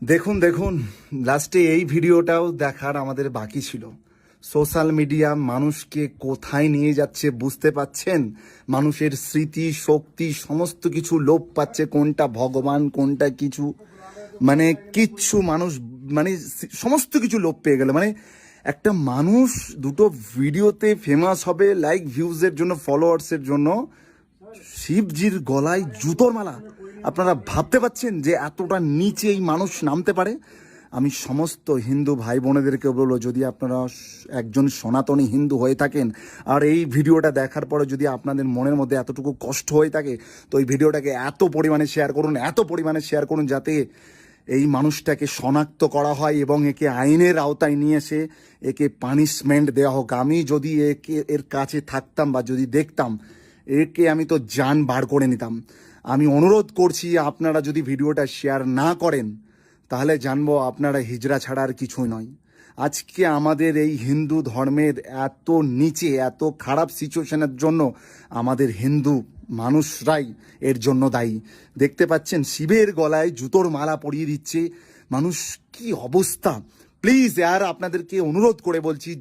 দেখুন দেখুন, লাস্টে এই ভিডিওটাও দেখার আমাদের বাকি ছিল। সোশ্যাল মিডিয়া মানুষকে কোথায় নিয়ে যাচ্ছে বুঝতে পাচ্ছেন? মানুষের স্মৃতি শক্তি সমস্ত কিছু লোপ পাচ্ছে, কোনটা ভগবান কোনটা কিছু, মানে কিচ্ছু মানুষ, মানে সমস্ত কিছু লোপ পেয়ে গেল। মানে একটা মানুষ দুটো ভিডিওতে ফেমাস হবে লাইক ভিউজের জন্য, ফলোয়ার্সের জন্য, শিবজির গলায় জুতোর মালা। আপনারা ভাবতে পাচ্ছেন যে এতটা নিচে এই মানুষ নামতে পারে? আমি সমস্ত হিন্দু ভাই বোনেদেরকে বলবো, যদি আপনারা একজন সনাতনী হিন্দু হয়ে থাকেন আর এই ভিডিওটা দেখার পরে যদি আপনাদের মনের মধ্যে এতটুকু কষ্ট হয়ে থাকে, তো এই ভিডিওটাকে এত পরিমাণে শেয়ার করুন, এত পরিমাণে শেয়ার করুন, যাতে এই মানুষটাকে শনাক্ত করা হয় এবং একে আইনের আওতায় নিয়ে এসে একে পানিশমেন্ট দেওয়া হোক। আমি যদি এর কাছে থাকতাম বা যদি দেখতাম, একে আমি তো জান বার করে নিতাম। আমি অনুরোধ করছি, আপনারা যদি ভিডিওটা শেয়ার না করেন তাহলে জানবো আপনারা হিজড়া ছাড়া আর কিছুই নয়। আজকে আমাদের এই হিন্দু ধর্মের এত নিচে, এত খারাপ সিচুয়েশনের জন্য আমাদের হিন্দু মানুষরাই এর জন্য দায়ী। দেখতে পাচ্ছেন শিবের গলায় জুতোর মালা পরিয়ে দিচ্ছে মানুষ, কি অবস্থা! প্লিজ আর আপনাদেরকে অনুরোধ করে বলছি,